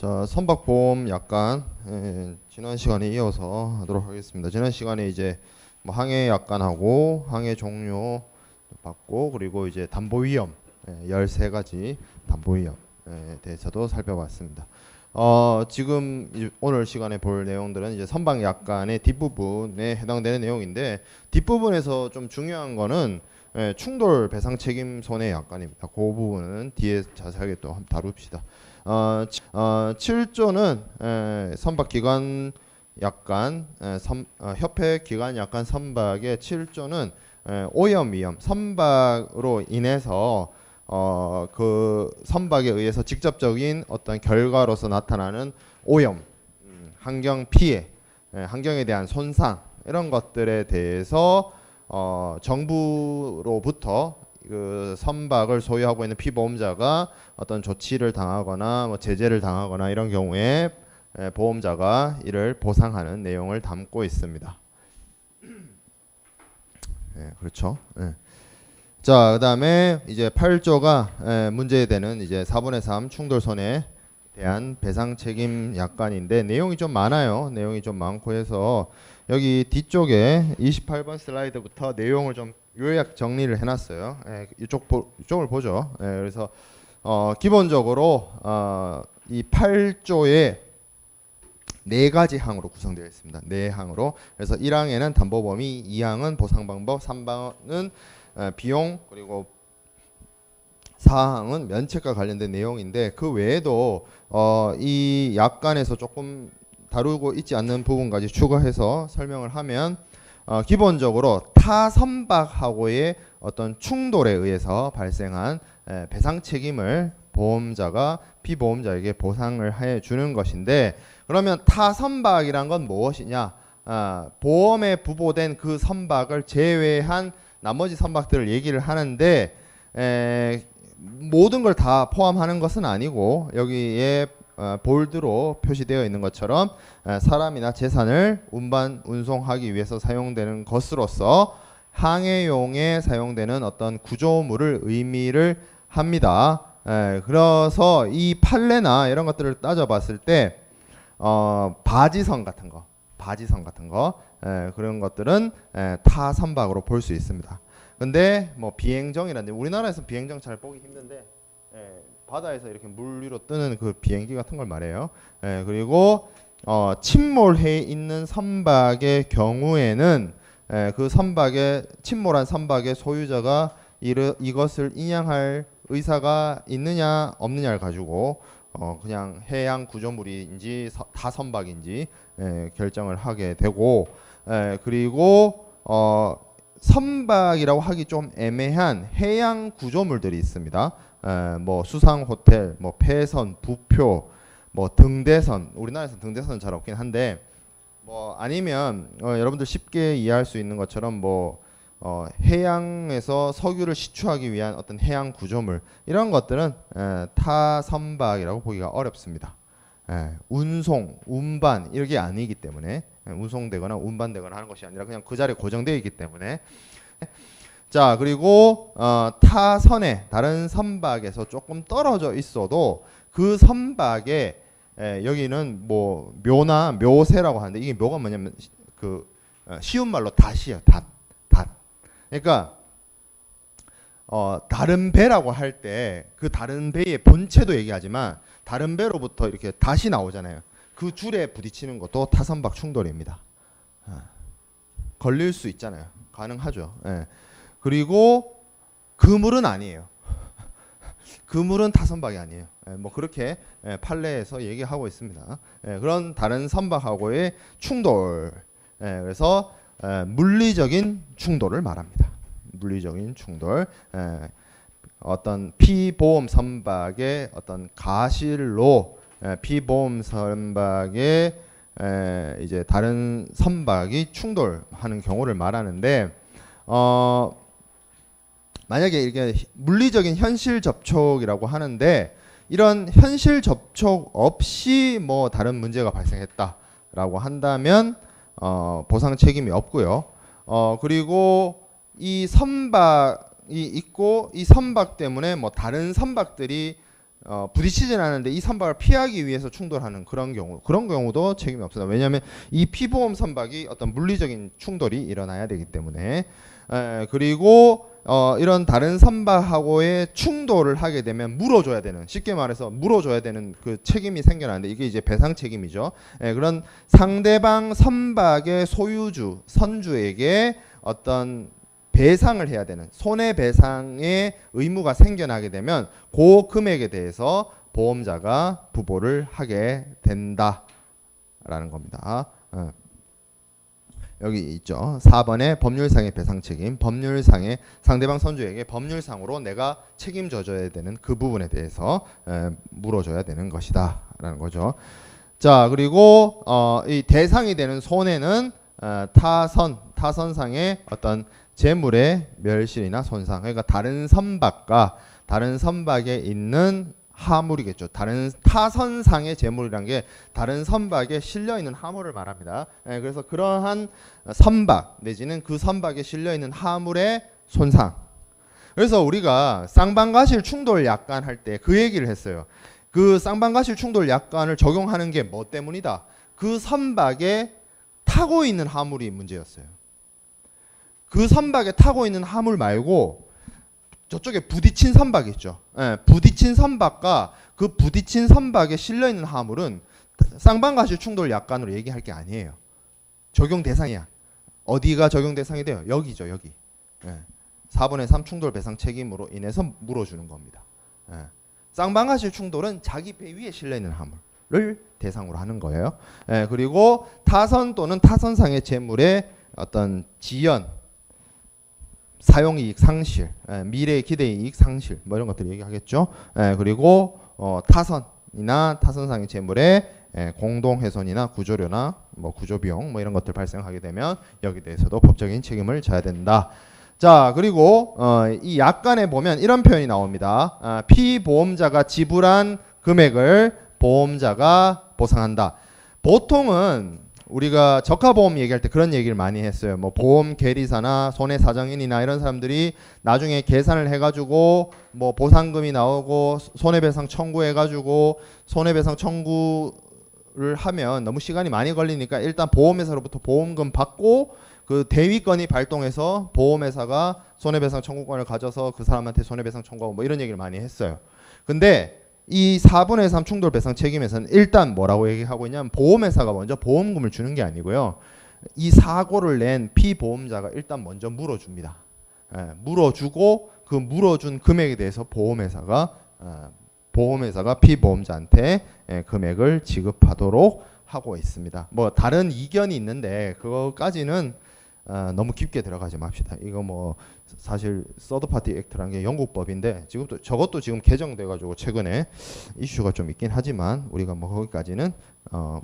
자, 선박보험 약관 지난 시간에 이어서 하도록 하겠습니다. 지난 시간에 이제 뭐 항해 약관하고 항해 종료 받고 그리고 이제 담보 위험 13가지 담보 위험에 대해서도 살펴봤습니다. 지금 오늘 시간에 볼 내용들은 이제 선박 약관의 뒷부분에 해당되는 내용인데, 뒷부분에서 좀 중요한 거는 충돌 배상 책임 손해 약관입니다. 그 부분은 뒤에 자세하게 또 한번 다룹시다. 7조는 선박 기관 약관, 협회 기관 약관 선박의 7조는 오염 위험, 선박으로 인해서 그 선박에 의해서 직접적인 어떤 결과로서 나타나는 오염, 환경 피해, 환경에 대한 손상, 이런 것들에 대해서 정부로부터 그 선박을 소유하고 있는 피보험자가 어떤 조치를 당하거나 뭐 제재를 당하거나 이런 경우에 보험자가 이를 보상하는 내용을 담고 있습니다. 그렇죠. 자, 그다음에 이제 8조가 문제되는 이제 4분의 3 충돌 손해에 대한 배상 책임 약관인데, 내용이 좀 많아요. 내용이 좀 많고 해서 여기 뒤쪽에 28번 슬라이드부터 내용을 좀 요약 정리를 해놨어요. 이쪽을 보죠. 그래서 기본적으로 이 8조에 4가지 항으로 구성되어 있습니다. 4항으로. 그래서 1항에는 담보범위, 2항은 보상방법, 3항은 비용, 그리고 4항은 면책과 관련된 내용인데, 그 외에도 이 약관에서 조금 다루고 있지 않는 부분까지 추가해서 설명을 하면, 기본적으로 타 선박하고의 어떤 충돌에 의해서 발생한 배상 책임을 보험자가 피보험자에게 보상을 해 주는 것인데, 그러면 타 선박이란 건 무엇이냐? 보험에 부보된 그 선박을 제외한 나머지 선박들을 얘기를 하는데, 모든 걸 다 포함하는 것은 아니고, 여기에 볼드로 표시되어 있는 것처럼 사람이나 재산을 운반, 운송하기 위해서 사용되는 것으로서 항해용에 사용되는 어떤 구조물을 의미를 합니다. 그래서 이 판례나 이런 것들을 따져봤을 때 바지선 같은 거 그런 것들은 타 선박으로 볼 수 있습니다. 근데 뭐 비행정이라든지, 우리나라에서 비행정 잘 보기 힘든데 바다에서 이렇게 물 위로 뜨는 그 비행기 같은 걸 말해요. 그리고 침몰해 있는 선박의 경우에는 그 선박의 침몰한 선박의 소유자가 이것을 인양할 의사가 있느냐 없느냐를 가지고 그냥 해양 구조물인지 타 선박인지 결정을 하게 되고, 그리고 선박이라고 하기 좀 애매한 해양 구조물들이 있습니다. 뭐 수상 호텔, 뭐 폐선, 부표, 뭐 등대선. 우리나라에서 등대선은 잘 없긴 한데, 뭐 아니면 여러분들 쉽게 이해할 수 있는 것처럼 뭐 해양에서 석유를 시추하기 위한 어떤 해양 구조물, 이런 것들은 타 선박이라고 보기가 어렵습니다. 운송, 운반 이게 아니기 때문에, 운송되거나 운반되거나 하는 것이 아니라 그냥 그 자리에 고정되어 있기 때문에. 자, 그리고 타선에 다른 선박에서 조금 떨어져 있어도 그 선박에 여기는 뭐 묘나 묘세라고 하는데, 이게 묘가 뭐냐면 그 쉬운 말로 닷이에요. 닷. 그러니까 다른 배라고 할 때 그 다른 배의 본체도 얘기하지만, 다른 배로부터 이렇게 닷이 나오잖아요. 그 줄에 부딪히는 것도 타선박 충돌입니다. 걸릴 수 있잖아요. 가능하죠. 그리고 그물은 아니에요. 그물은 타선박이 아니에요. 뭐 그렇게 판례에서 얘기하고 있습니다. 그런 다른 선박하고의 충돌. 그래서 물리적인 충돌을 말합니다. 물리적인 충돌. 어떤 피보험 선박의 어떤 가실로 피보험 선박의 이제 다른 선박이 충돌하는 경우를 말하는데, 만약에 이게 물리적인 현실 접촉이라고 하는데, 이런 현실 접촉 없이 뭐 다른 문제가 발생했다라고 한다면 보상 책임이 없고요. 그리고 이 선박이 있고 이 선박 때문에 뭐 다른 선박들이 부딪히지는 않는데 이 선박을 피하기 위해서 충돌하는 그런 경우도 책임이 없습니다. 왜냐하면 이 피보험 선박이 어떤 물리적인 충돌이 일어나야 되기 때문에. 그리고 이런 다른 선박하고의 충돌을 하게 되면 물어줘야 되는, 쉽게 말해서 물어줘야 되는 그 책임이 생겨나는데 이게 이제 배상 책임이죠. 그런 상대방 선박의 소유주, 선주에게 어떤 배상을 해야 되는 손해배상의 의무가 생겨나게 되면 그 금액에 대해서 보험자가 부보를 하게 된다라는 겁니다. 여기 있죠. 4번에 법률상의 배상 책임, 법률상의 상대방 선주에게 법률상으로 내가 책임져줘야 되는 그 부분에 대해서 물어줘야 되는 것이다 라는 거죠. 자, 그리고 이 대상이 되는 손해는 타선상의 어떤 재물의 멸실이나 손상, 그러니까 다른 선박에 있는 하물이겠죠. 다른 타선상의 재물이란 게 다른 선박에 실려 있는 하물을 말합니다. 그래서 그러한 선박 내지는 그 선박에 실려 있는 하물의 손상. 그래서 우리가 쌍방과실 충돌 약관 할 때 그 얘기를 했어요. 그 쌍방과실 충돌 약관을 적용하는 게 뭐 때문이다? 그 선박에 타고 있는 하물이 문제였어요. 그 선박에 타고 있는 하물 말고 저쪽에 부딪힌 선박 있죠. 부딪힌 선박과 그 부딪힌 선박에 실려있는 하물은 쌍방과실 충돌 약관으로 얘기할 게 아니에요. 적용 대상이야. 어디가 적용 대상이 돼요? 여기죠, 여기. 4분의 3 충돌 배상 책임으로 인해서 물어주는 겁니다. 쌍방과실 충돌은 자기 배 위에 실려있는 하물을 대상으로 하는 거예요. 그리고 타선 또는 타선상의 재물의 어떤 지연, 사용이익 상실, 미래의 기대이익 상실, 뭐 이런 것들 얘기하겠죠. 그리고 타선이나 타선상의 재물의 공동훼손이나 구조료나 뭐 구조비용 뭐 이런 것들 발생하게 되면 여기 대해서도 법적인 책임을 져야 된다. 자, 그리고 이 약관에 보면 이런 표현이 나옵니다. 피보험자가 지불한 금액을 보험자가 보상한다. 보통은 우리가 적하보험 얘기할 때 그런 얘기를 많이 했어요. 뭐 보험 계리사나 손해사정인이나 이런 사람들이 나중에 계산을 해가지고 뭐 보상금이 나오고 손해배상 청구해가지고 손해배상 청구를 하면 너무 시간이 많이 걸리니까 일단 보험회사로부터 보험금 받고 그 대위권이 발동해서 보험회사가 손해배상 청구권을 가져서 그 사람한테 손해배상 청구하고 뭐 이런 얘기를 많이 했어요. 근데 이 4분의 3 충돌 배상 책임에서는 일단 뭐라고 얘기하고 있냐면 보험회사가 먼저 보험금을 주는 게 아니고요. 이 사고를 낸 피보험자가 일단 먼저 물어줍니다. 물어주고 그 물어준 금액에 대해서 보험회사가 피보험자한테 금액을 지급하도록 하고 있습니다. 뭐 다른 이견이 있는데 그거까지는 너무 깊게 들어가지 맙시다. 이거 뭐 사실 서드파티 액트라는 게 영국 법인데 저것도 지금 개정돼 가지고 최근에 이슈가 좀 있긴 하지만 우리가 뭐 거기까지는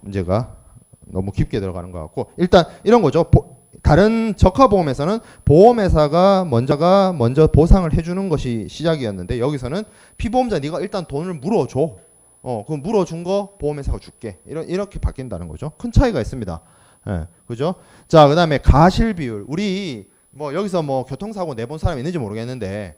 문제가 너무 깊게 들어가는 것 같고, 일단 이런 거죠. 다른 적하보험에서는 보험회사가 먼저 보상을 해주는 것이 시작이었는데 여기서는 피보험자 네가 일단 돈을 물어줘. 그 물어준 거 보험회사가 줄게. 이렇게 바뀐다는 거죠. 큰 차이가 있습니다. 그죠? 자, 그다음에 가실 비율. 우리 뭐 여기서 뭐 교통사고 내본 사람이 있는지 모르겠는데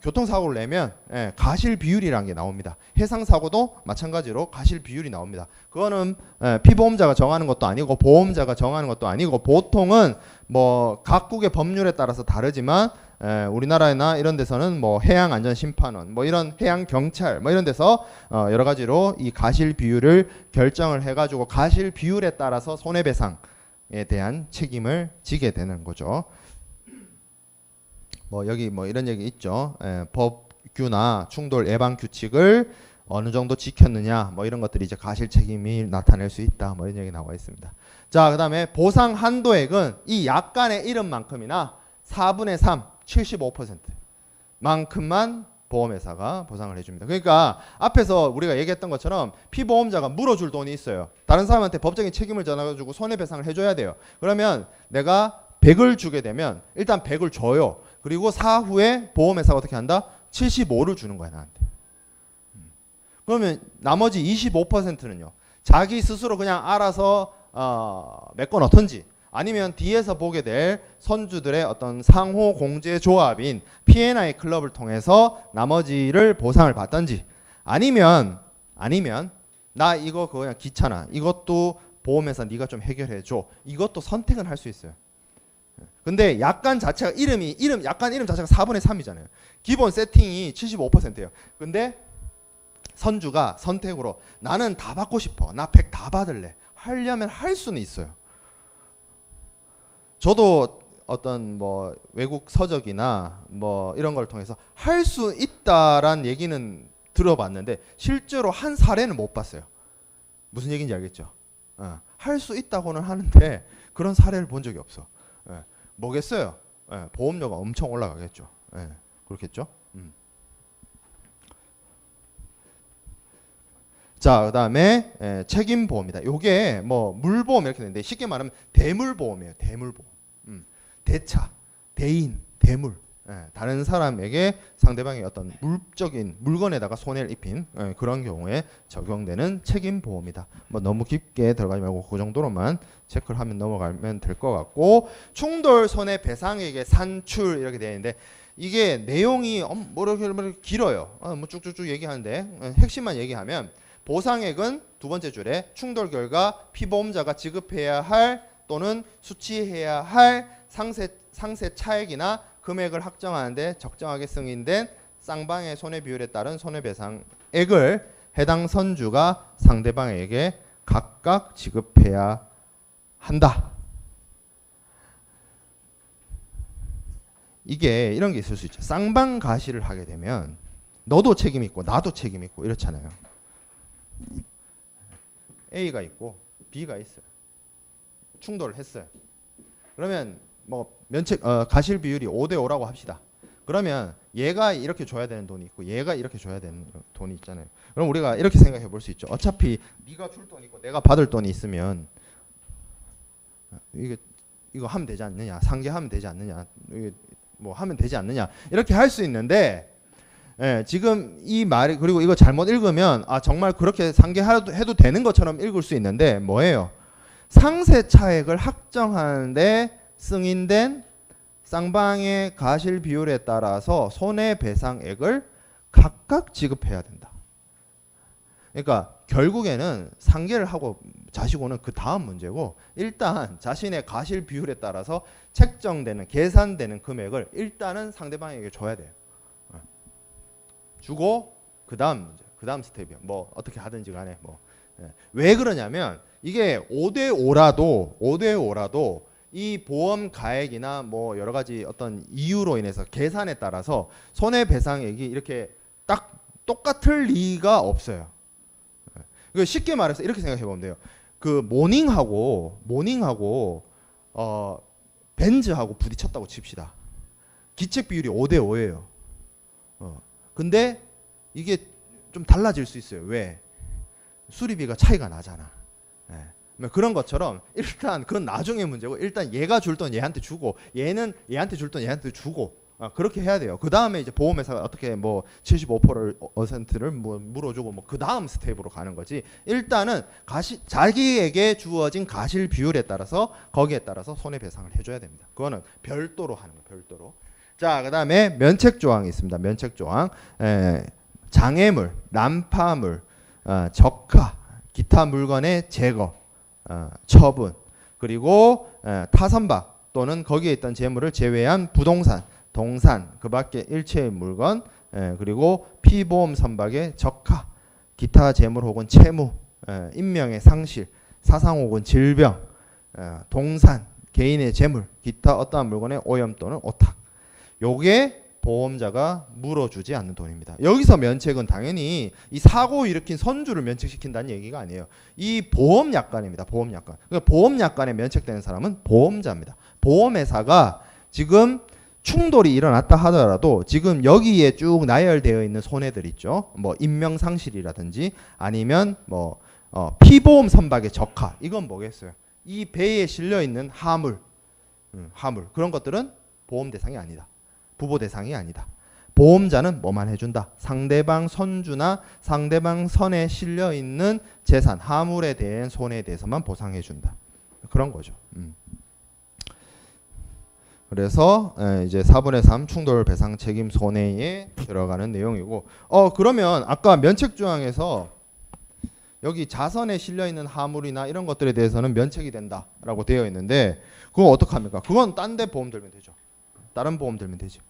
교통사고를 내면 가실 비율이라는 게 나옵니다. 해상사고도 마찬가지로 가실 비율이 나옵니다. 그거는 피보험자가 정하는 것도 아니고 보험자가 정하는 것도 아니고 보통은 뭐 각국의 법률에 따라서 다르지만 우리나라나 이런 데서는 뭐 해양안전심판원, 뭐 이런 해양경찰, 뭐 이런 데서 여러 가지로 이 가실 비율을 결정을 해가지고 가실 비율에 따라서 손해배상에 대한 책임을 지게 되는 거죠. 뭐 여기 뭐 이런 얘기 있죠. 법규나 충돌 예방 규칙을 어느 정도 지켰느냐, 뭐 이런 것들이 이제 가실 책임이 나타낼 수 있다, 뭐 이런 얘기 나와 있습니다. 자, 그다음에 보상 한도액은 이 약관의 이름만큼이나 4분의 3, 75% 만큼만 보험회사가 보상을 해줍니다. 그러니까 앞에서 우리가 얘기했던 것처럼 피보험자가 물어줄 돈이 있어요. 다른 사람한테 법적인 책임을 져가지고 손해배상을 해줘야 돼요. 그러면 내가 100을 주게 되면 일단 100을 줘요. 그리고 사후에 보험회사가 어떻게 한다? 75를 주는 거야, 나한테. 그러면 나머지 25%는요. 자기 스스로 그냥 알아서 메꿔 넣던지 아니면 뒤에서 보게 될 선주들의 어떤 상호 공제 조합인 P&I 클럽을 통해서 나머지를 보상을 받던지 아니면 나 이거 그냥 귀찮아. 이것도 보험회사 네가 좀 해결해 줘. 이것도 선택은 할 수 있어요. 근데 약관 자체가 약관 이름 자체가 4분의 3이잖아요. 기본 세팅이 75%예요. 근데 선주가 선택으로 나는 다 받고 싶어. 나 100 다 받을래. 하려면 할 수는 있어요. 저도 어떤 뭐 외국 서적이나 뭐 이런 걸 통해서 할 수 있다란 얘기는 들어봤는데 실제로 한 사례는 못 봤어요. 무슨 얘기인지 알겠죠? 할 수 있다고는 하는데 그런 사례를 본 적이 없어. 뭐겠어요? 보험료가 엄청 올라가겠죠. 그렇겠죠? 자, 그다음에 책임보험이다. 요게 뭐 물보험 이렇게 되는데 쉽게 말하면 대물보험이에요. 대물보험. 대차, 대인, 대물. 다른 사람에게 상대방의 어떤 물적인 물건에다가 손해를 입힌 그런 경우에 적용되는 책임보험이다. 뭐 너무 깊게 들어가지 말고 그 정도로만 체크를 하면 넘어가면 될 것 같고, 충돌 손해배상액의 산출 이렇게 되어 있는데 이게 내용이 뭐 이렇게 길어요. 뭐 쭉쭉쭉 얘기하는데 핵심만 얘기하면 보상액은 두 번째 줄에 충돌 결과 피보험자가 지급해야 할 또는 수취해야 할 상세 차액이나 금액을 확정하는데 적정하게 승인된 쌍방의 손해비율에 따른 손해배상액을 해당 선주가 상대방에게 각각 지급해야 한다. 이게 이런 게 있을 수 있죠. 쌍방 가시를 하게 되면 너도 책임 있고 나도 책임 있고 이렇잖아요. A가 있고 B가 있어요. 충돌을 했어요. 그러면 뭐 가실 비율이 5대 5라고 합시다. 그러면 얘가 이렇게 줘야 되는 돈이 있고 얘가 이렇게 줘야 되는 돈이 있잖아요. 그럼 우리가 이렇게 생각해 볼 수 있죠. 어차피 네가 줄 돈이 있고 내가 받을 돈이 있으면 이거 하면 되지 않느냐, 상계하면 되지 않느냐, 뭐 하면 되지 않느냐 이렇게 할 수 있는데, 지금 이 말이, 그리고 이거 잘못 읽으면 정말 그렇게 상계해도 되는 것처럼 읽을 수 있는데 뭐예요? 상세 차액을 확정하는데 승인된 쌍방의 가실 비율에 따라서 손해배상액을 각각 지급해야 된다. 그러니까 결국에는 상계를 하고 자시고는 그 다음 문제고, 일단 자신의 가실 비율에 따라서 책정되는 계산되는 금액을 일단은 상대방에게 줘야 돼요. 주고 그 다음 문제, 그 다음 스텝이요. 뭐 어떻게 하든지 간에 뭐. 왜 그러냐면 이게 5대 5라도 이 보험 가액이나 뭐 여러 가지 어떤 이유로 인해서 계산에 따라서 손해배상액이 이렇게 딱 똑같을 리가 없어요. 쉽게 말해서 이렇게 생각해 보면 돼요. 그 모닝하고 벤즈하고 부딪혔다고 칩시다. 기책 비율이 5대 5예요. 근데 이게 좀 달라질 수 있어요. 왜? 수리비가 차이가 나잖아. 그런 것처럼 일단 그건 나중에 문제고, 일단 얘가 줄 돈 얘한테 주고 얘는 얘한테 줄 돈 얘한테 주고 그렇게 해야 돼요. 그 다음에 이제 보험회사가 어떻게 뭐 75%를 뭐 물어주고 뭐 그 다음 스텝으로 가는 거지. 일단은 자기에게 주어진 가실 비율에 따라서 거기에 따라서 손해배상을 해줘야 됩니다. 그거는 별도로 하는 거예요. 별도로. 자, 그 다음에 면책 조항이 있습니다. 면책 조항. 장애물, 난파물, 적화, 기타 물건의 제거, 처분, 그리고 타선박 또는 거기에 있던 재물을 제외한 부동산, 동산, 그 밖에 일체의 물건, 그리고 피보험 선박의 적화, 기타 재물 혹은 채무, 인명의 상실, 사상 혹은 질병, 동산, 개인의 재물, 기타 어떠한 물건의 오염 또는 오탁. 요게 보험자가 물어주지 않는 돈입니다. 여기서 면책은 당연히 이 사고 일으킨 선주를 면책시킨다는 얘기가 아니에요. 이 보험약관입니다. 보험약관. 그러니까 보험약관에 면책되는 사람은 보험자입니다. 보험회사가 지금 충돌이 일어났다 하더라도 지금 여기에 쭉 나열되어 있는 손해들 있죠. 뭐 인명상실이라든지 아니면 뭐 피보험 선박의 적화, 이건 뭐겠어요? 이 배에 실려 있는 하물 그런 것들은 보험 대상이 아니다. 부보 대상이 아니다. 보험자는 뭐만 해준다? 상대방 선주나 상대방 선에 실려 있는 재산, 하물에 대한 손해에 대해서만 보상해준다. 그런 거죠. 그래서 이제 4분의 3 충돌 배상 책임 손해에 들어가는 내용이고 그러면 아까 면책 조항에서 여기 자선에 실려 있는 하물이나 이런 것들에 대해서는 면책이 된다라고 되어 있는데 그건 어떡합니까? 그건 딴 데 보험 들면 되죠. 다른 보험 들면 되죠.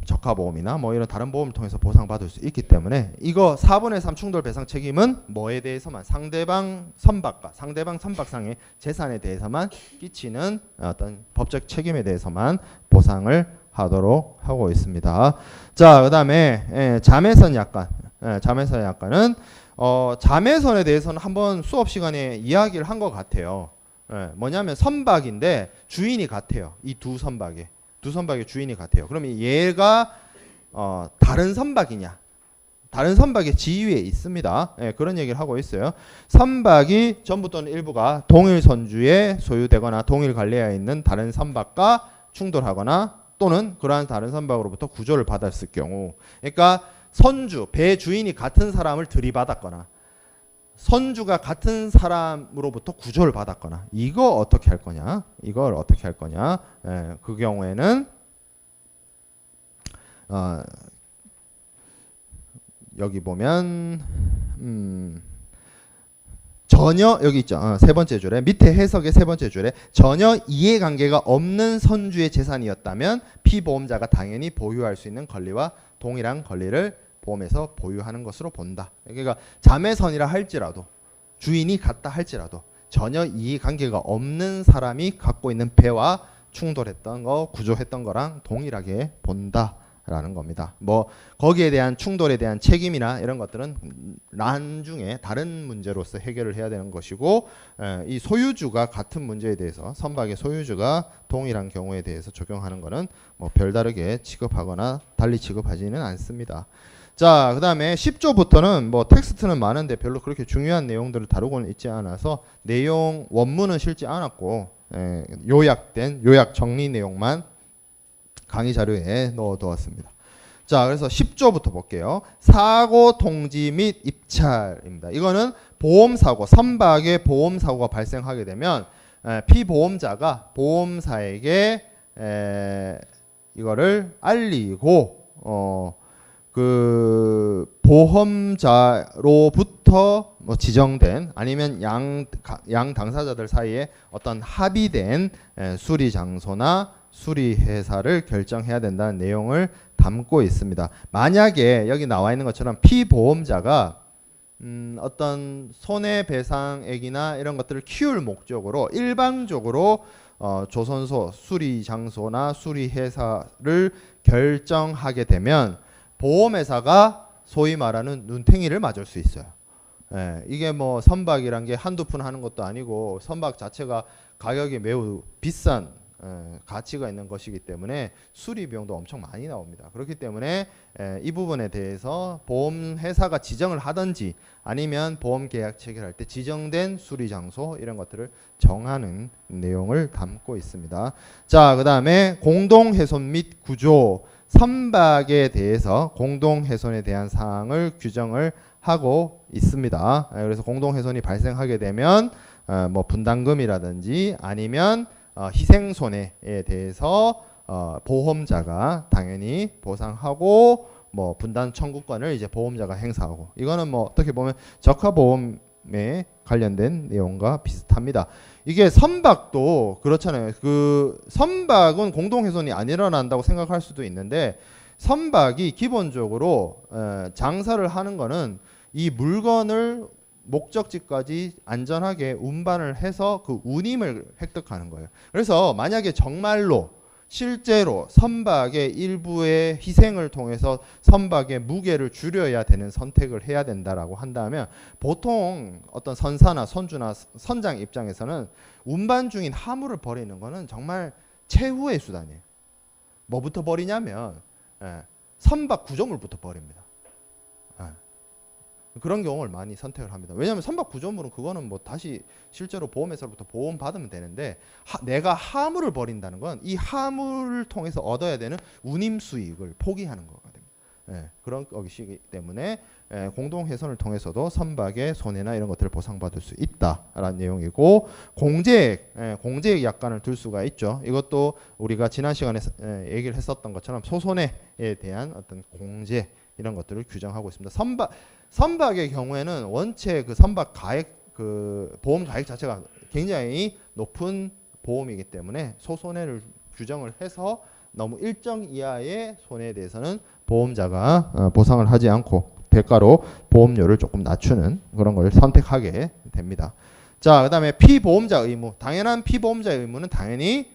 적하보험이나 뭐 이런 다른 보험을 통해서 보상받을 수 있기 때문에 이거 4분의 3 충돌 배상 책임은 뭐에 대해서만 상대방 선박과 상대방 선박상의 재산에 대해서만 끼치는 어떤 법적 책임에 대해서만 보상을 하도록 하고 있습니다. 자, 그다음에 자매선 약관. 자매선 약관은 자매선에 대해서는 한번 수업 시간에 이야기를 한 것 같아요. 뭐냐면 선박인데 주인이 같아요. 이 두 선박의 주인이 같아요. 그러면 얘가 다른 선박이냐? 다른 선박의 지위에 있습니다. 그런 얘기를 하고 있어요. 선박이 전부 또는 일부가 동일 선주에 소유되거나 동일 관리하에 있는 다른 선박과 충돌하거나 또는 그러한 다른 선박으로부터 구조를 받았을 경우, 그러니까 선주, 배 주인이 같은 사람을 들이받았거나 선주가 같은 사람으로부터 구조를 받았거나 이거 어떻게 할 거냐? 이걸 어떻게 할 거냐? 그 경우에는 여기 보면 전혀 여기 있죠. 세 번째 줄에 밑에 해석의 세 번째 줄에 전혀 이해관계가 없는 선주의 재산이었다면 피보험자가 당연히 보유할 수 있는 권리와 동일한 권리를 보험에서 보유하는 것으로 본다. 그러니까 자매선이라 할지라도 주인이 같다 할지라도 전혀 이해관계가 없는 사람이 갖고 있는 배와 충돌했던 거, 구조했던 거랑 동일하게 본다라는 겁니다. 뭐 거기에 대한 충돌에 대한 책임이나 이런 것들은 나중에 다른 문제로서 해결을 해야 되는 것이고, 이 소유주가 같은 문제에 대해서 선박의 소유주가 동일한 경우에 대해서 적용하는 것은 뭐 별다르게 취급하거나 달리 취급하지는 않습니다. 자, 그 다음에 10조부터는 뭐 텍스트는 많은데 별로 그렇게 중요한 내용들을 다루고는 있지 않아서 내용 원문은 실지 않았고 요약된 요약 정리 내용만 강의 자료에 넣어두었습니다. 자, 그래서 10조부터 볼게요. 사고 통지 및 입찰입니다. 이거는 보험사고, 선박의 보험사고가 발생하게 되면 피보험자가 보험사에게 이거를 알리고 그 보험자로부터 뭐 지정된 아니면 양 당사자들 사이에 어떤 합의된 수리 장소나 수리 회사를 결정해야 된다는 내용을 담고 있습니다. 만약에 여기 나와 있는 것처럼 피보험자가 어떤 손해배상액이나 이런 것들을 키울 목적으로 일방적으로 조선소 수리 장소나 수리 회사를 결정하게 되면 보험회사가 소위 말하는 눈탱이를 맞을 수 있어요. 이게 뭐 선박이란 게 한두 푼 하는 것도 아니고 선박 자체가 가격이 매우 비싼 가치가 있는 것이기 때문에 수리 비용도 엄청 많이 나옵니다. 그렇기 때문에 이 부분에 대해서 보험회사가 지정을 하든지 아니면 보험계약 체결할 때 지정된 수리 장소 이런 것들을 정하는 내용을 담고 있습니다. 자, 그 다음에 공동훼손 및 구조, 선박에 대해서 공동훼손에 대한 사항을 규정을 하고 있습니다. 그래서 공동훼손이 발생하게 되면 뭐 분담금이라든지 아니면 희생손해에 대해서 보험자가 당연히 보상하고 뭐 분담 청구권을 이제 보험자가 행사하고, 이거는 뭐 어떻게 보면 적하보험에 관련된 내용과 비슷합니다. 이게 선박도 그렇잖아요. 그 선박은 공동훼손이 안 일어난다고 생각할 수도 있는데 선박이 기본적으로 장사를 하는 거는 이 물건을 목적지까지 안전하게 운반을 해서 그 운임을 획득하는 거예요. 그래서 만약에 정말로 실제로 선박의 일부의 희생을 통해서 선박의 무게를 줄여야 되는 선택을 해야 된다라고 한다면 보통 어떤 선사나 선주나 선장 입장에서는 운반 중인 화물을 버리는 거는 정말 최후의 수단이에요. 뭐부터 버리냐면 선박 구조물부터 버립니다. 그런 경우를 많이 선택을 합니다. 왜냐하면 선박 구조물은 그거는 뭐 다시 실제로 보험회사로부터 보험 받으면 되는데 내가 화물을 버린다는 건 이 화물을 통해서 얻어야 되는 운임 수익을 포기하는 거거든요. 그런 것이기 때문에 공동 훼손을 통해서도 선박의 손해나 이런 것들을 보상받을 수 있다라는 내용이고 공제액 약관을 둘 수가 있죠. 이것도 우리가 지난 시간에 얘기를 했었던 것처럼 소손해에 대한 어떤 공제 이런 것들을 규정하고 있습니다. 선박의 경우에는 원체 그 선박 가액 그 보험 가액 자체가 굉장히 높은 보험이기 때문에 소손해를 규정을 해서 너무 일정 이하의 손해에 대해서는 보험자가 보상을 하지 않고 대가로 보험료를 조금 낮추는 그런 걸 선택하게 됩니다. 자, 그다음에 피보험자 의무. 당연한 피보험자 의무는 당연히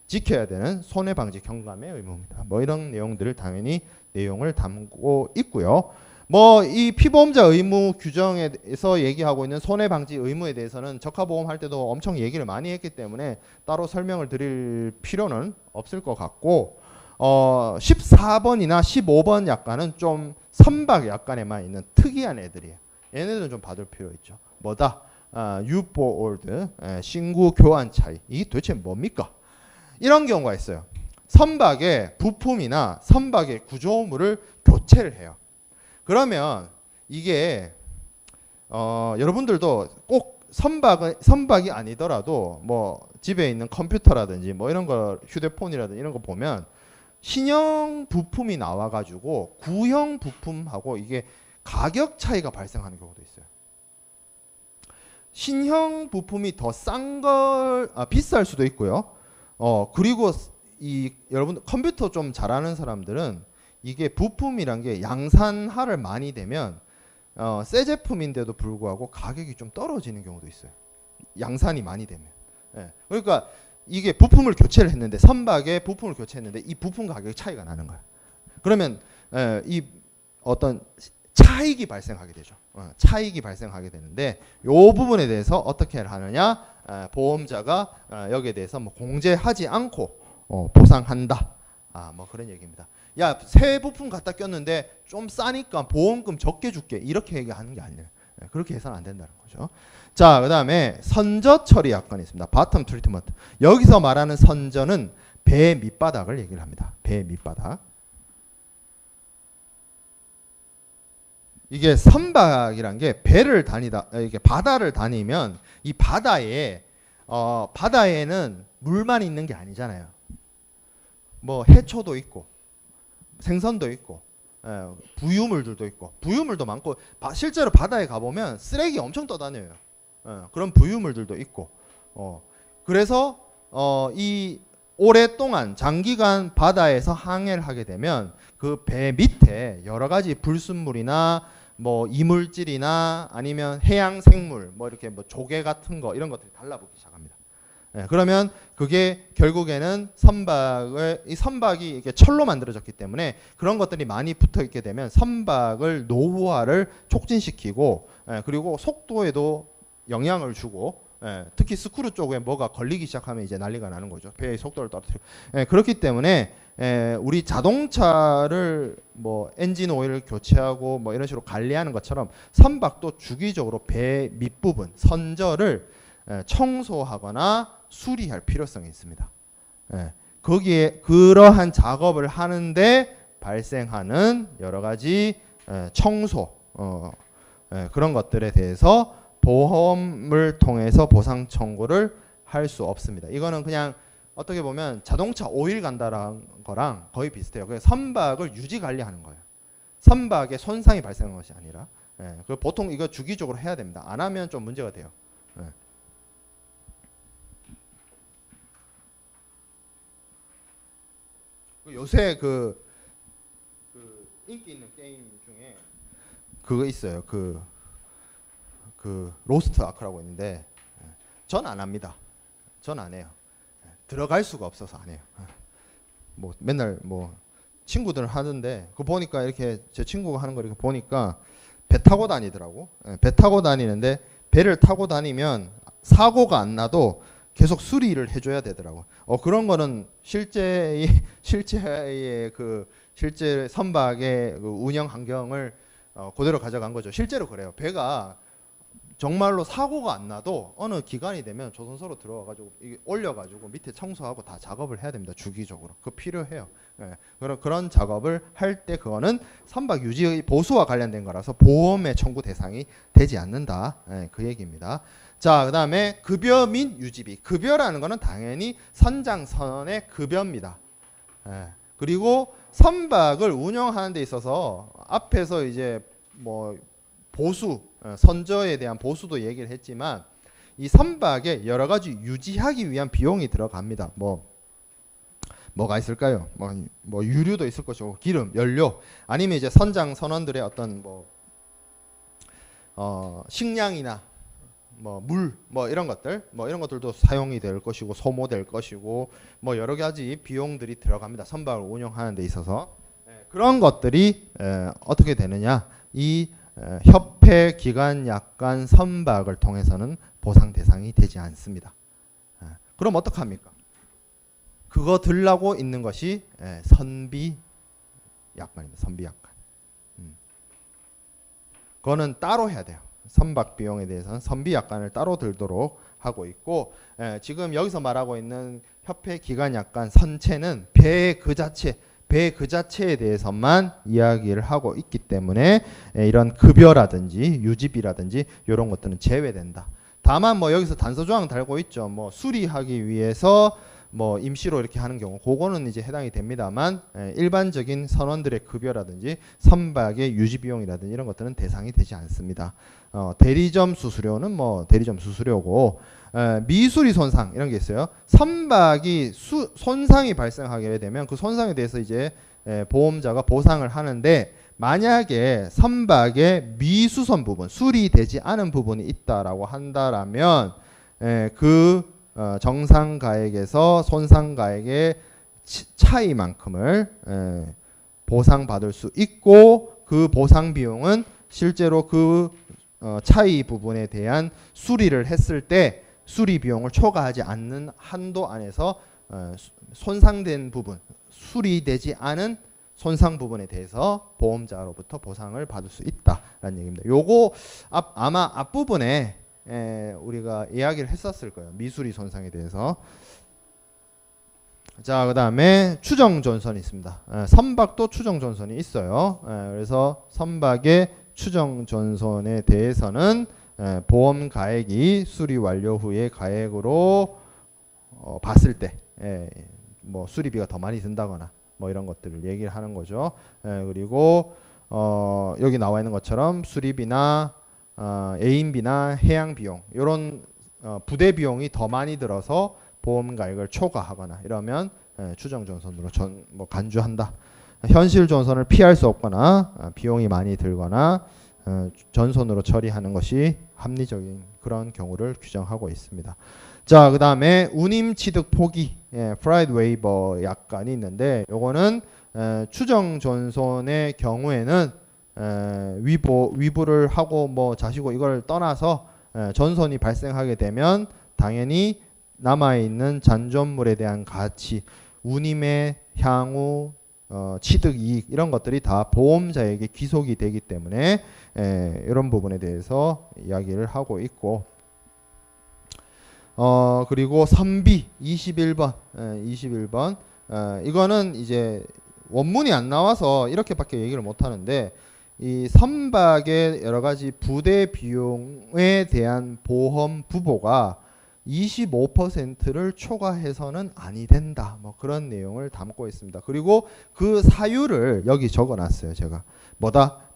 지켜야 되는 손해방지 경감의 의무입니다. 뭐 이런 내용들을 당연히 내용을 담고 있고요. 뭐 이 피보험자 의무 규정에서 얘기하고 있는 손해방지 의무에 대해서는 적하보험 할 때도 엄청 얘기를 많이 했기 때문에 따로 설명을 드릴 필요는 없을 것 같고 14번이나 15번 약관은 좀 선박 약관에만 있는 특이한 애들이에요. 얘네들은 좀 봐둘 필요 있죠. 뭐다? 유보올드 신구 교환 차이. 이게 도대체 뭡니까? 이런 경우가 있어요. 선박의 부품이나 선박의 구조물을 교체를 해요. 그러면 이게 여러분들도 꼭 선박이 아니더라도 뭐 집에 있는 컴퓨터라든지 뭐 이런 거 휴대폰이라든지 이런 거 보면 신형 부품이 나와가지고 구형 부품하고 이게 가격 차이가 발생하는 경우도 있어요. 신형 부품이 더 비쌀 수도 있고요. 그리고 여러분 컴퓨터 좀 잘하는 사람들은 이게 부품이란 게 양산화를 많이 되면 새 제품인데도 불구하고 가격이 좀 떨어지는 경우도 있어요. 양산이 많이 되면. 그러니까 이게 부품을 교체를 했는데 선박에 부품을 교체했는데 이 부품 가격이 차이가 나는 거예요. 그러면 이 어떤 차익이 발생하게 되죠. 차익이 발생하게 되는데 이 부분에 대해서 어떻게 하느냐? 보험자가 여기에 대해서 뭐 공제하지 않고 보상한다. 뭐 그런 얘기입니다. 야, 새 부품 갖다 꼈는데 좀 싸니까 보험금 적게 줄게. 이렇게 얘기하는 게 아니에요. 그렇게 해서는 안 된다는 거죠. 자, 그 다음에 선저 처리 약관이 있습니다. 바텀 트리트먼트. 여기서 말하는 선저는 배 밑바닥을 얘기를 합니다. 배 밑바닥. 이게 선박이란 게 배를 다니다, 이게 바다를 다니면 이 바다에는 물만 있는 게 아니잖아요. 뭐 해초도 있고 생선도 있고 부유물들도 있고 부유물도 많고 실제로 바다에 가보면 쓰레기 엄청 떠다녀요. 그런 부유물들도 있고 그래서 이 오랫동안 장기간 바다에서 항해를 하게 되면 그 배 밑에 여러 가지 불순물이나 뭐 이물질이나 아니면 해양 생물 뭐 이렇게 뭐 조개 같은 거 이런 것들이 달라붙기 시작합니다. 그러면 그게 결국에는 이 선박이 이렇게 철로 만들어졌기 때문에 그런 것들이 많이 붙어 있게 되면 선박을 노후화를 촉진시키고 그리고 속도에도 영향을 주고 특히 스크류 쪽에 뭐가 걸리기 시작하면 이제 난리가 나는 거죠. 배의 속도를 떨어뜨리고. 그렇기 때문에 우리 자동차를 뭐 엔진 오일을 교체하고 뭐 이런 식으로 관리하는 것처럼 선박도 주기적으로 배 밑부분 선저를 청소하거나 수리할 필요성이 있습니다. 거기에 그러한 작업을 하는데 발생하는 여러 가지 청소 그런 것들에 대해서 보험을 통해서 보상 청구를 할 수 없습니다. 이거는 그냥 어떻게 보면 자동차 오일 간다라는 거랑 거의 비슷해요. 그래서 선박을 유지 관리하는 거예요. 선박에 손상이 발생한 것이 아니라 보통 이거 주기적으로 해야 됩니다. 안 하면 좀 문제가 돼요. 요새 그 인기 있는 게임 중에 그거 있어요. 그 로스트 아크라고 있는데 전 안 합니다. 전 안 해요. 들어갈 수가 없어서 안 해요. 뭐 맨날 뭐 친구들 하는데 그거 보니까 이렇게 제 친구가 하는 거 이렇게 보니까 배 타고 다니더라고. 배 타고 다니는데 배를 타고 다니면 사고가 안 나도 계속 수리를 해줘야 되더라고. 그런 거는 실제 선박의 그 운영 환경을 그대로 가져간 거죠. 실제로 그래요. 배가 정말로 사고가 안 나도 어느 기간이 되면 조선소로 들어와가지고 이게 올려가지고 밑에 청소하고 다 작업을 해야 됩니다. 주기적으로. 그거 필요해요. 예, 그런 작업을 할 때 그거는 선박 유지의 보수와 관련된 거라서 보험의 청구 대상이 되지 않는다. 예, 그 얘기입니다. 자, 그 다음에 급여 및 유지비. 급여라는 거는 당연히 선장선의 급여입니다. 예, 그리고 선박을 운영하는 데 있어서 앞에서 이제 뭐 보수, 선저에 대한 보수도 얘기를 했지만 이 선박에 여러 가지 유지하기 위한 비용이 들어갑니다. 뭐가 있을까요? 뭐 유류도 있을 것이고 기름, 연료, 아니면 이제 선장 선원들의 어떤 식량이나 물, 이런 것들, 이런 것들도 사용이 될 것이고 소모될 것이고 여러 가지 비용들이 들어갑니다. 선박을 운영하는 데 있어서 그런 것들이 어떻게 되느냐? 이 협회 기간 약관 선박을 통해서는 보상 대상이 되지 않습니다. 그럼 어떡합니까? 그거 들라고 있는 것이 선비 약관입니다. 선비 약관. 그거는 따로 해야 돼요. 선박 비용에 대해서는 선비 약관을 따로 들도록 하고 있고, 지금 여기서 말하고 있는 협회 기간 약관 선체는 배 그 자체에 대해서만 이야기를 하고 있기 때문에 이런 급여라든지 유지비라든지 이런 것들은 제외된다. 다만 여기서 단서조항 달고 있죠. 수리하기 위해서 임시로 이렇게 하는 경우 그거는 이제 해당이 됩니다만 일반적인 선원들의 급여라든지 선박의 유지 비용이라든지 이런 것들은 대상이 되지 않습니다. 대리점 수수료는 대리점 수수료고 미수리 손상 이런 게 있어요. 선박이 손상이 발생하게 되면 그 손상에 대해서 이제 보험자가 보상을 하는데 만약에 선박의 미수선 부분, 수리되지 않은 부분이 있다라고 한다라면 그 정상가액에서 손상가액의 차이만큼을 보상받을 수 있고 그 보상 비용은 실제로 그 차이 부분에 대한 수리를 했을 때 수리 비용을 초과하지 않는 한도 안에서 손상된 부분, 수리되지 않은 손상 부분에 대해서 보험자로부터 보상을 받을 수 있다라는 얘기입니다. 요거 아마 앞부분에 우리가 이야기를 했었을 거예요. 미수리 손상에 대해서. 자, 그 다음에 추정 존선이 있습니다. 선박도 추정 존선이 있어요. 그래서 선박의 추정 존선에 대해서는 보험 가액이 수리 완료 후의 가액으로 봤을 때 수리비가 더 많이 든다거나 이런 것들을 얘기를 하는 거죠. 그리고 여기 나와 있는 것처럼 수리비나 A인비나 해양 비용 이런 부대 비용이 더 많이 들어서 보험 가액을 초과하거나 이러면 추정 존선으로 간주한다. 현실 존선을 피할 수 없거나 비용이 많이 들거나 전손으로 처리하는 것이 합리적인 그런 경우를 규정하고 있습니다. 자, 그 다음에 운임 취득 포기, 프라이드 웨이버 약관이 있는데 요거는 추정 존손의 경우에는 위부를 하고 자시고 이걸 떠나서 전손이 발생하게 되면 당연히 남아있는 잔존물에 대한 가치, 운임의 향후 취득 이익 이런 것들이 다 보험자에게 귀속이 되기 때문에 이런 부분에 대해서 이야기를 하고 있고 그리고 선비 21번 이거는 이제 원문이 안 나와서 이렇게밖에 얘기를 못 하는데 이 선박의 여러 가지 부대 비용에 대한 보험 부보가 25%를 초과해서는 아니 된다. 그런 내용을 담고 있습니다. 그리고 그 사유를 여기 적어놨어요. 제가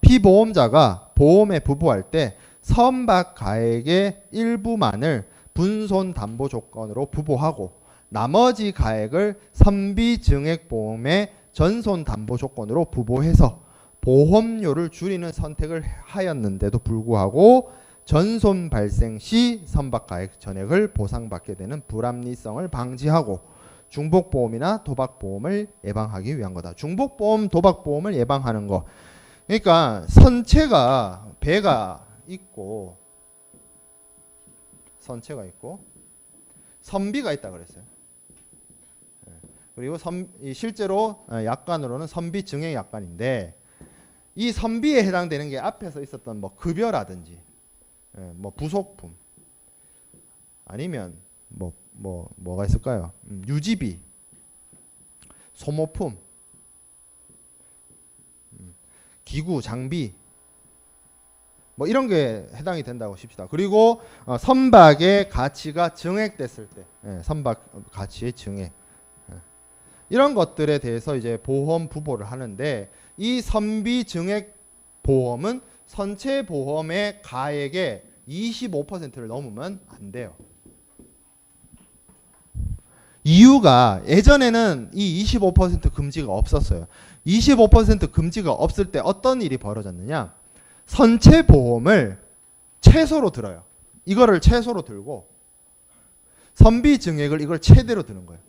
피보험자가 보험에 부보할 때 선박 가액의 일부만을 분손 담보 조건으로 부보하고 나머지 가액을 선비 증액 보험의 전손 담보 조건으로 부보해서 보험료를 줄이는 선택을 하였는데도 불구하고 전손 발생 시 선박 가액 전액을 보상받게 되는 불합리성을 방지하고 중복보험이나 도박보험을 예방하기 위한 거다. 중복보험, 도박보험을 예방하는 거. 그러니까 선체가 배가 있고 선비가 있다 그랬어요. 그리고 실제로 약관으로는 선비 증액 약관인데 이 선비에 해당되는 게 앞에서 있었던 급여라든지 뭐 부속품 아니면 뭐가 있을까요? 유지비, 소모품, 기구, 장비 뭐 이런 게 해당이 된다고 칩시다. 그리고 선박의 가치가 증액됐을 때, 선박 가치의 증액 이런 것들에 대해서 이제 보험 부보를 하는데 이 선비 증액 보험은 선체 보험의 가액의 25%를 넘으면 안 돼요. 이유가 예전에는 이 25% 금지가 없었어요. 25% 금지가 없을 때 어떤 일이 벌어졌느냐? 선체 보험을 최소로 들어요. 이거를 최소로 들고 선비 증액을 이걸 최대로 드는 거예요.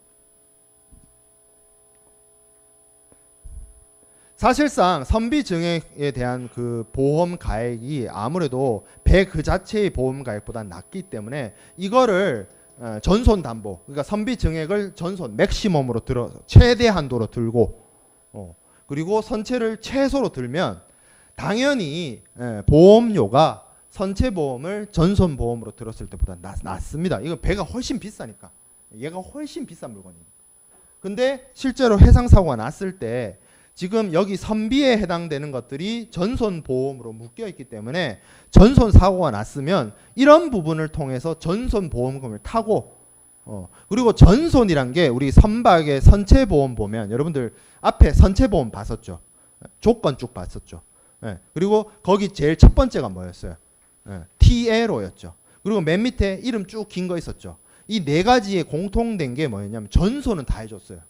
사실상 선비 증액에 대한 그 보험 가액이 아무래도 배 그 자체의 보험 가액보다 낮기 때문에 이거를 전손 담보, 그러니까 선비 증액을 전손 맥시멈으로 들어 최대 한도로 들고 그리고 선체를 최소로 들면 당연히 보험료가 선체 보험을 전손 보험으로 들었을 때보다 낮습니다. 이거 배가 훨씬 비싸니까. 얘가 훨씬 비싼 물건이니까. 근데 실제로 해상 사고가 났을 때 지금 여기 선비에 해당되는 것들이 전손 보험으로 묶여 있기 때문에 전손 사고가 났으면 이런 부분을 통해서 전손 보험금을 타고 그리고 전손이란 게 우리 선박의 선체 보험 보면 여러분들 앞에 선체 보험 봤었죠. 조건 쭉 봤었죠. 그리고 거기 제일 첫 번째가 뭐였어요? TLO였죠. 그리고 맨 밑에 이름 쭉 긴 거 있었죠. 이 네 가지의 공통된 게 뭐였냐면 전손은 다 해줬어요.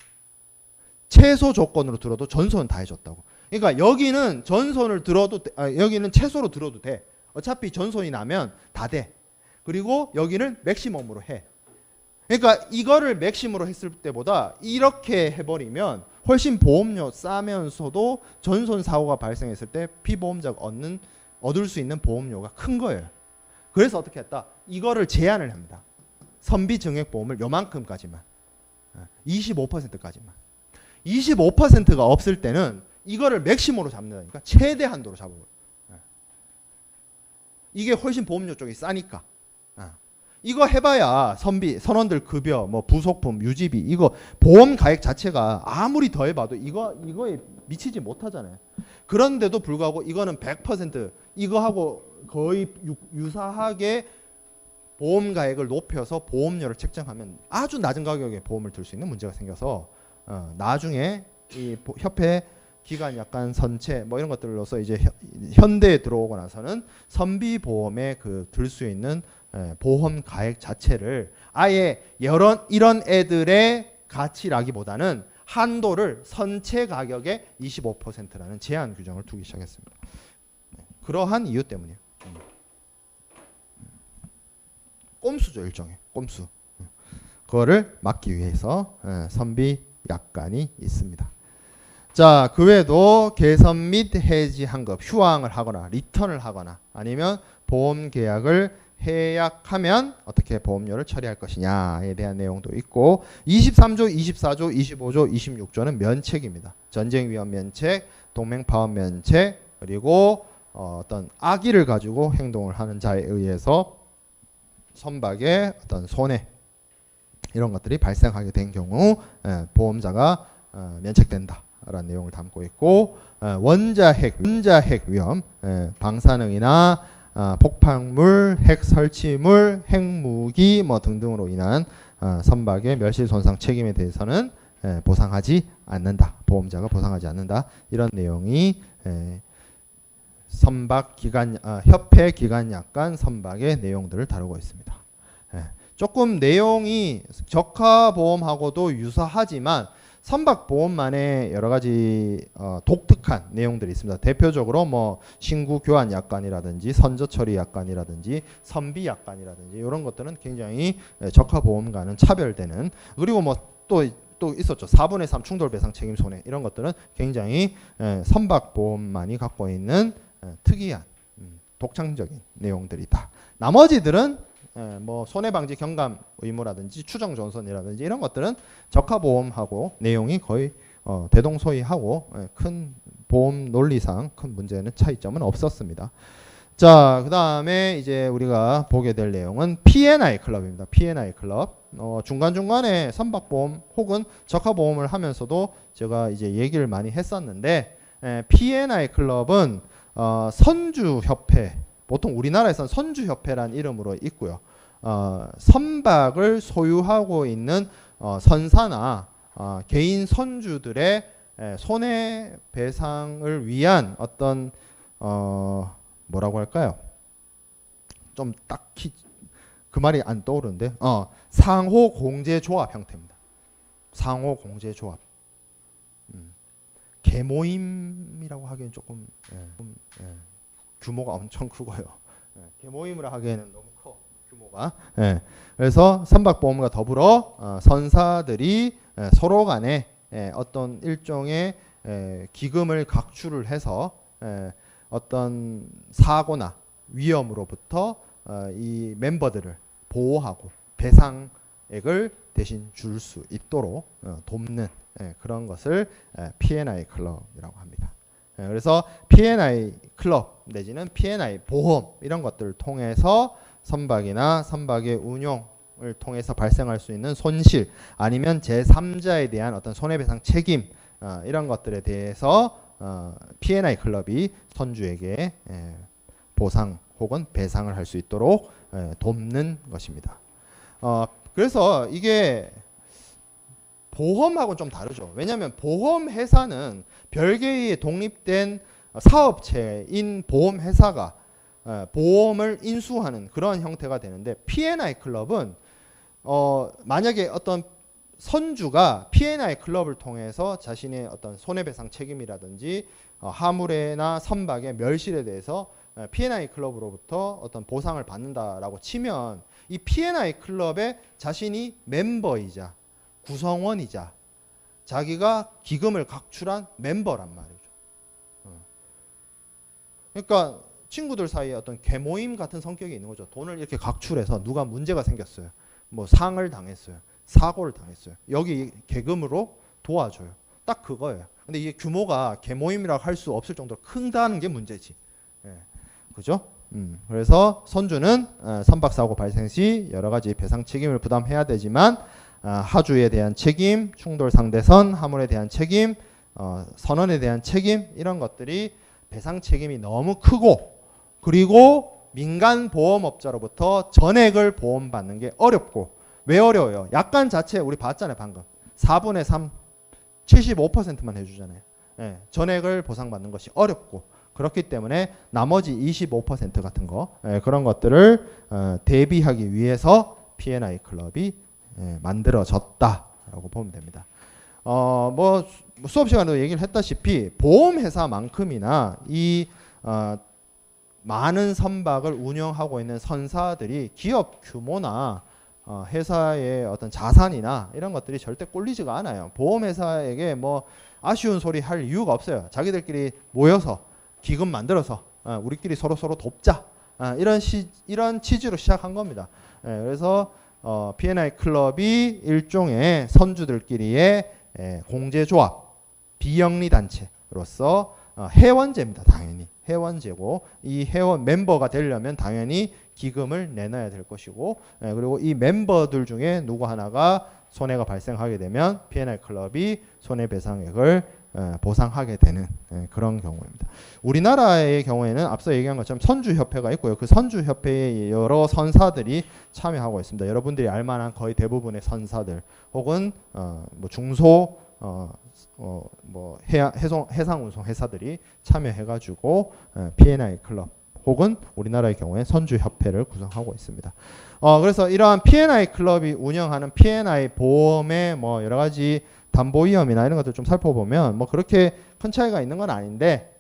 최소 조건으로 들어도 전손은 다 해줬다고. 그러니까 여기는 전손을 들어도 여기는 최소로 들어도 돼. 어차피 전손이 나면 다 돼. 그리고 여기는 맥시멈으로 해. 그러니까 이거를 맥시멈으로 했을 때보다 이렇게 해버리면 훨씬 보험료 싸면서도 전손 사고가 발생했을 때 피보험자가 얻을 수 있는 보험료가 큰 거예요. 그래서 어떻게 했다? 이거를 제한을 합니다. 선비 증액 보험을 요만큼까지만, 25%까지만. 25%가 없을 때는 이거를 맥시멈으로 잡는다니까. 최대 한도로 잡아요. 이게 훨씬 보험료 쪽이 싸니까. 이거 해봐야 선비, 선원들 급여, 뭐 부속품, 유지비 이거 보험 가액 자체가 아무리 더 해봐도 이거에 미치지 못하잖아요. 그런데도 불구하고 이거는 100% 이거하고 거의 유사하게 보험 가액을 높여서 보험료를 책정하면 아주 낮은 가격에 보험을 들 수 있는 문제가 생겨서 나중에 이 협회 기간 약관 선체 뭐 이런 것들로서 이제 현대에 들어오고 나서는 선비 보험에 그 들 수 있는 보험 가액 자체를 아예 이런 애들의 가치라기보다는 한도를 선체 가격의 25%라는 제한 규정을 두기 시작했습니다. 그러한 이유 때문이에요. 꼼수죠, 일종의 꼼수. 그거를 막기 위해서 선비 약관이 있습니다. 자, 그 외에도 개선 및 해지 환급, 휴항을 하거나 리턴을 하거나 아니면 보험 계약을 해약하면 어떻게 보험료를 처리할 것이냐에 대한 내용도 있고 23조, 24조, 25조, 26조는 면책입니다. 전쟁 위험 면책, 동맹 파업 면책, 그리고 어떤 악의를 가지고 행동을 하는 자에 의해서 선박의 어떤 손해 이런 것들이 발생하게 된 경우 보험자가 면책된다라는 내용을 담고 있고 원자핵 위험, 방사능이나 폭발물, 핵 설치물, 핵무기 뭐 등등으로 인한 선박의 멸실 손상 책임에 대해서는 보상하지 않는다. 보험자가 보상하지 않는다. 이런 내용이 선박 기간 협회 기간 약관 선박의 내용들을 다루고 있습니다. 조금 내용이 적하 보험하고도 유사하지만 선박 보험만의 여러 가지 독특한 내용들이 있습니다. 대표적으로 뭐 신구 교환 약관이라든지 선저 처리 약관이라든지 선비 약관이라든지 이런 것들은 굉장히 적하 보험과는 차별되는, 그리고 뭐 또 있었죠. 4분의 3 충돌 배상 책임 손해 이런 것들은 굉장히 선박 보험만이 갖고 있는 특이한 독창적인 내용들이다. 나머지들은 뭐 손해방지 경감 의무라든지 추정 전선이라든지 이런 것들은 적하보험하고 내용이 거의 대동소이하고 큰 보험 논리상 큰 문제는 차이점은 없었습니다. 자, 그 다음에 이제 우리가 보게 될 내용은 P&I 클럽입니다. P&I 클럽. 중간중간에 선박보험 혹은 적하보험을 하면서도 제가 이제 얘기를 많이 했었는데, P&I 클럽은 선주협회, 보통 우리나라에서는 선주협회란 이름으로 있고요. 선박을 소유하고 있는 선사나 개인 선주들의 손해배상을 위한 어떤 뭐라고 할까요? 좀 딱히 그 말이 안 떠오르는데 상호공제조합 형태입니다. 상호공제조합. 계모임이라고 하기엔 조금 규모가 엄청 크고요. 계모임이라 하기에는 너무 커 규모가. 그래서 선박보험과 더불어 선사들이 서로 간에 어떤 일종의 기금을 각출을 해서 어떤 사고나 위험으로부터 이 멤버들을 보호하고 배상액을 대신 줄 수 있도록 돕는 그런 것을 P&I 클럽이라고 합니다. 그래서 P&I 클럽 내지는 P&I 보험 이런 것들을 통해서 선박이나 선박의 운용을 통해서 발생할 수 있는 손실 아니면 제3자에 대한 어떤 손해배상 책임 이런 것들에 대해서 P&I 클럽이 선주에게 보상 혹은 배상을 할 수 있도록 돕는 것입니다. 그래서 이게 보험하고는 좀 다르죠. 왜냐하면 보험회사는 별개의 독립된 사업체인 보험회사가 보험을 인수하는 그런 형태가 되는데 P&I 클럽은 만약에 어떤 선주가 P&I 클럽을 통해서 자신의 어떤 손해배상 책임이라든지 화물에나 선박의 멸실에 대해서 P&I 클럽으로부터 어떤 보상을 받는다라고 치면 이 P&I 클럽에 자신이 멤버이자 구성원이자 자기가 기금을 각출한 멤버란 말이죠. 그러니까 친구들 사이에 어떤 계모임 같은 성격이 있는 거죠. 돈을 이렇게 각출해서 누가 문제가 생겼어요. 뭐 상을 당했어요. 사고를 당했어요. 여기 계금으로 도와줘요. 딱 그거예요. 근데 이게 규모가 계모임이라고 할 수 없을 정도로 큰다는 게 문제지. 그죠? 그래서 선주는 선박사고 발생 시 여러 가지 배상 책임을 부담해야 되지만 하주에 대한 책임, 충돌 상대선, 화물에 대한 책임, 선원에 대한 책임 이런 것들이 배상 책임이 너무 크고 그리고 민간 보험업자로부터 전액을 보험받는 게 어렵고 왜 어려워요? 약관 자체 우리 봤잖아요. 방금 4분의 3, 75%만 해주잖아요. 전액을 보상받는 것이 어렵고 그렇기 때문에 나머지 25% 같은 거 그런 것들을 대비하기 위해서 P&I 클럽이 만들어졌다라고 보면 됩니다. 뭐 수업 시간에도 얘기를 했다시피 보험회사만큼이나 이 많은 선박을 운영하고 있는 선사들이 기업 규모나 회사의 어떤 자산이나 이런 것들이 절대 꼴리지가 않아요. 보험회사에게 뭐 아쉬운 소리 할 이유가 없어요. 자기들끼리 모여서 기금 만들어서 우리끼리 서로 돕자 이런 취지로 시작한 겁니다. 그래서 P&I 클럽이 일종의 선주들끼리의 공제조합, 비영리 단체로서 회원제입니다. 당연히 회원제고 이 회원 멤버가 되려면 당연히 기금을 내놔야 될 것이고 그리고 이 멤버들 중에 누구 하나가 손해가 발생하게 되면 P&I 클럽이 손해배상액을 보상하게 되는 그런 경우입니다. 우리나라의 경우에는 앞서 얘기한 것처럼 선주협회가 있고요. 그 선주협회에 여러 선사들이 참여하고 있습니다. 여러분들이 알만한 거의 대부분의 선사들 혹은 뭐 중소 뭐 해상운송 회사들이 참여해가지고 P&I 클럽 혹은 우리나라의 경우에 선주협회를 구성하고 있습니다. 그래서 이러한 P&I 클럽이 운영하는 P&I 보험의 뭐 여러 가지 담보 위험이나 이런 것들 좀 살펴보면 뭐 그렇게 큰 차이가 있는 건 아닌데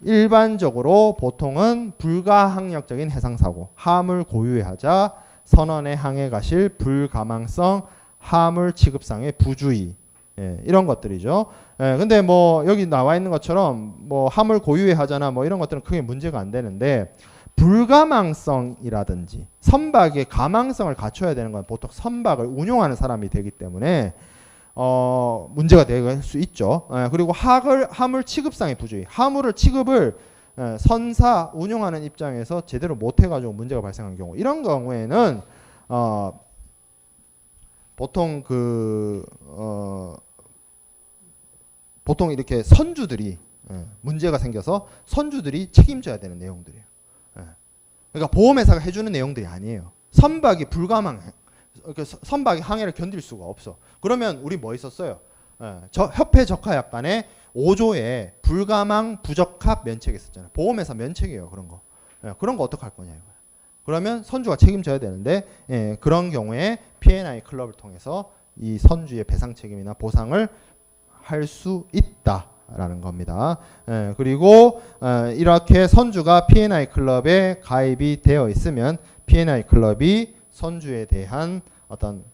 일반적으로 보통은 불가항력적인 해상사고, 화물 고유하자, 선원의 항해 가실 불가망성, 화물 취급상의 부주의 이런 것들이죠. 근데 뭐 여기 나와 있는 것처럼 뭐 화물 고유의 하자나 뭐 이런 것들은 크게 문제가 안 되는데 불가망성이라든지 선박의 가망성을 갖춰야 되는 건 보통 선박을 운용하는 사람이 되기 때문에 문제가 될 수 있죠. 그리고 화물 취급상의 부주의, 화물을 취급을 선사 운영하는 입장에서 제대로 못해가지고 문제가 발생한 경우, 이런 경우에는 보통 보통 이렇게 선주들이 문제가 생겨서 선주들이 책임져야 되는 내용들이에요. 그러니까 보험회사가 해주는 내용들이 아니에요. 선박이 선박이 항해를 견딜 수가 없어. 그러면 우리 뭐 있었어요? 협회 적하약관에 5조에 불가망 부적합 면책이 있었잖아요. 보험회사 면책이에요. 그런 거. 그런 거 어떡할 거냐 이거야. 그러면 선주가 책임져야 되는데 그런 경우에 P&I 클럽을 통해서 이 선주의 배상 책임이나 보상을 할 수 있다라는 겁니다. 그리고 이렇게 선주가 P&I 클럽에 가입이 되어 있으면 P&I 클럽이 선주에 대한 어떤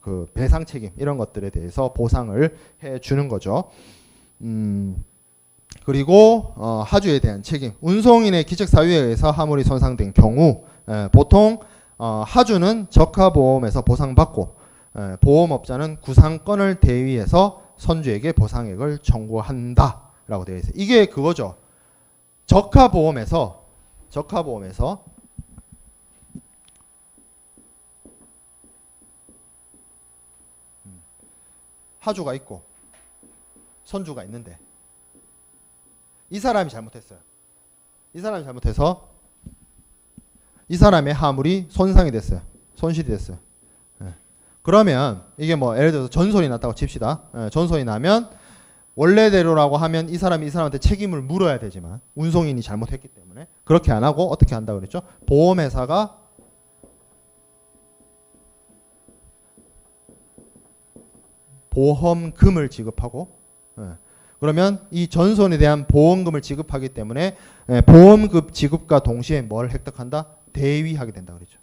그 배상 책임 이런 것들에 대해서 보상을 해주는 거죠. 그리고 하주에 대한 책임, 운송인의 기책 사유에 의해서 화물이 손상된 경우 보통 하주는 적하보험에서 보상받고 보험업자는 구상권을 대위해서 선주에게 보상액을 청구한다라고 되어 있어요. 이게 그거죠. 적하보험에서 하주가 있고 선주가 있는데 이 사람이 잘못했어요. 이 사람이 잘못해서 이 사람의 화물이 손상이 됐어요. 손실이 됐어요. 그러면 이게 뭐 예를 들어서 전손이 났다고 칩시다. 전손이 나면 원래대로라고 하면 이 사람이 이 사람한테 책임을 물어야 되지만 운송인이 잘못했기 때문에 그렇게 안 하고 어떻게 한다고 그랬죠? 보험회사가 보험금을 지급하고 그러면 이 전손에 대한 보험금을 지급하기 때문에 보험금 지급과 동시에 뭘 획득한다? 대위하게 된다 그랬죠.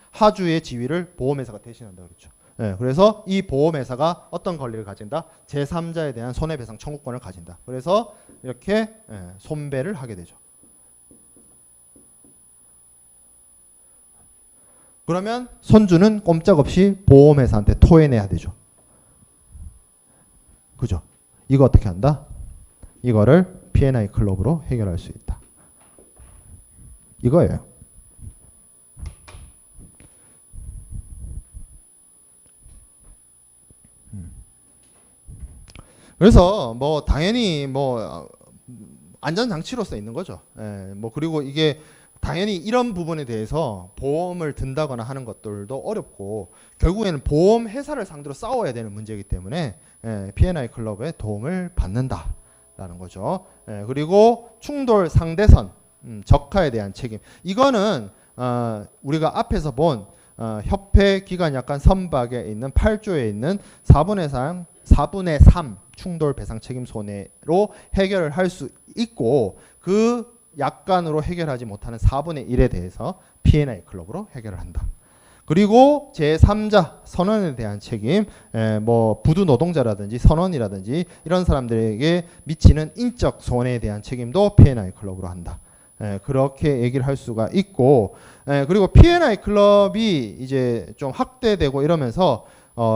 하주의 지위를 보험회사가 대신한다 그랬죠. 그래서 이 보험회사가 어떤 권리를 가진다? 제3자에 대한 손해배상 청구권을 가진다. 그래서 이렇게 손배를 하게 되죠. 그러면 선주는 꼼짝없이 보험회사한테 토해내야 되죠. 그죠? 이거 어떻게 한다? 이거를 P&I 클럽으로 해결할 수 있다. 이거예요. 그래서 뭐 당연히 뭐 안전장치로서 있는 거죠. 뭐 그리고 이게 당연히 이런 부분에 대해서 보험을 든다거나 하는 것들도 어렵고 결국에는 보험 회사를 상대로 싸워야 되는 문제이기 때문에 P&I 클럽의 도움을 받는다라는 거죠. 그리고 충돌 상대선 적하에 대한 책임. 이거는 우리가 앞에서 본 협회 기간 약관 선박에 있는 8조에 있는 4분의 3 충돌 배상 책임 손해로 해결을 할 수 있고 그 약관으로 해결하지 못하는 4분의 1에 대해서 P&I 클럽으로 해결을 한다. 그리고 제3자 선원에 대한 책임, 뭐 부두 노동자라든지 선원이라든지 이런 사람들에게 미치는 인적 손해에 대한 책임도 P&I 클럽으로 한다. 그렇게 얘기를 할 수가 있고, 그리고 P&I 클럽이 이제 좀 확대되고 이러면서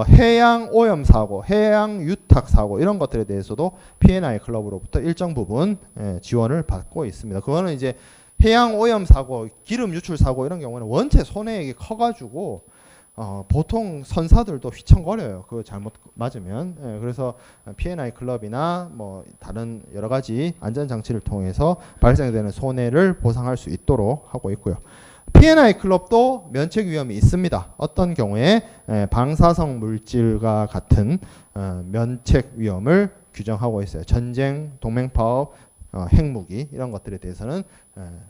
해양 오염 사고, 해양 유탁 사고 이런 것들에 대해서도 P&I 클럽으로부터 일정 부분 지원을 받고 있습니다. 그거는 이제 해양 오염 사고, 기름 유출 사고 이런 경우는 원체 손해액이 커가지고 보통 선사들도 휘청거려요. 그거 잘못 맞으면. 그래서 P&I 클럽이나 뭐 다른 여러 가지 안전 장치를 통해서 발생되는 손해를 보상할 수 있도록 하고 있고요. P&I 클럽도 면책 위험이 있습니다. 어떤 경우에 방사성 물질과 같은 면책 위험을 규정하고 있어요. 전쟁, 동맹파업, 핵무기 이런 것들에 대해서는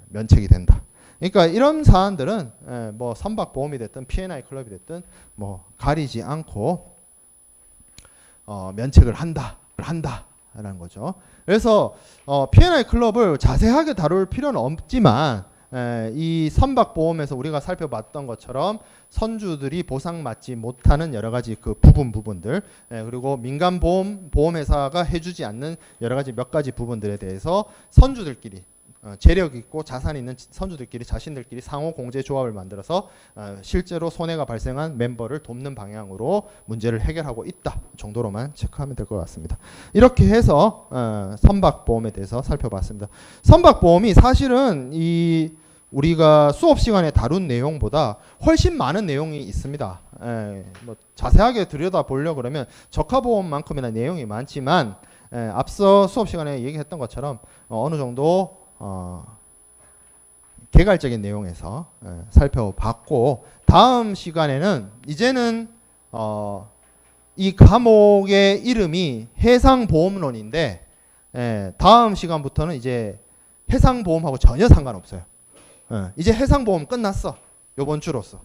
면책이 된다. 그러니까 이런 사안들은 뭐 선박보험이 됐든 P&I 클럽이 됐든 뭐 가리지 않고 면책을 한다라는 거죠. 그래서 P&I 클럽을 자세하게 다룰 필요는 없지만 이 선박보험에서 우리가 살펴봤던 것처럼 선주들이 보상받지 못하는 여러 가지 그 부분들 그리고 민간보험회사가 해주지 않는 여러 가지 몇 가지 부분들에 대해서 선주들끼리 재력 있고 자산 있는 선주들끼리 자신들끼리 상호 공제 조합을 만들어서 실제로 손해가 발생한 멤버를 돕는 방향으로 문제를 해결하고 있다 정도로만 체크하면 될 것 같습니다. 이렇게 해서 선박보험에 대해서 살펴봤습니다. 선박보험이 사실은 이 우리가 수업 시간에 다룬 내용보다 훨씬 많은 내용이 있습니다. 뭐 자세하게 들여다보려고 그러면 적하보험만큼이나 내용이 많지만 앞서 수업 시간에 얘기했던 것처럼 어느 정도 개괄적인 내용에서 살펴봤고, 다음 시간에는 이제는 이 과목의 이름이 해상보험론인데 다음 시간부터는 이제 해상보험하고 전혀 상관없어요. 이제 해상보험 끝났어. 요번 주로서.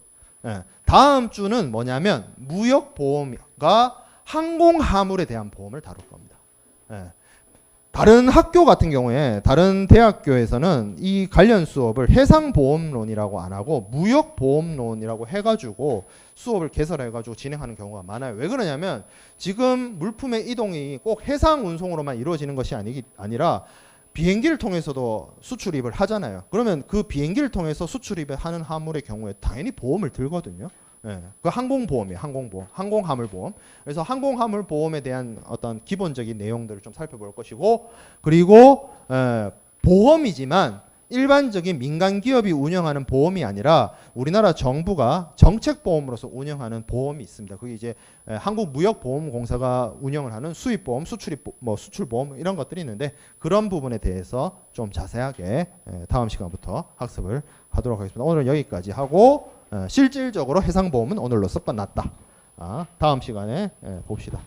다음 주는 뭐냐면 무역보험과 항공화물에 대한 보험을 다룰 겁니다. 다른 학교 같은 경우에 다른 대학교에서는 이 관련 수업을 해상보험론이라고 안 하고 무역보험론이라고 해가지고 수업을 개설해가지고 진행하는 경우가 많아요. 왜 그러냐면 지금 물품의 이동이 꼭 해상 운송으로만 이루어지는 것이 아니라 비행기를 통해서도 수출입을 하잖아요. 그러면 그 비행기를 통해서 수출입을 하는 화물의 경우에 당연히 보험을 들거든요. 그 항공보험이에요. 항공보험, 항공화물보험. 그래서 항공화물보험에 대한 어떤 기본적인 내용들을 좀 살펴볼 것이고, 그리고 보험이지만 일반적인 민간 기업이 운영하는 보험이 아니라 우리나라 정부가 정책보험으로서 운영하는 보험이 있습니다. 그게 이제 한국무역보험공사가 운영을 하는 수입보험, 수출보험 이런 것들이 있는데 그런 부분에 대해서 좀 자세하게 다음 시간부터 학습을 하도록 하겠습니다. 오늘 여기까지 하고 실질적으로 해상보험은 오늘로써 끝났다. 다음 시간에 봅시다.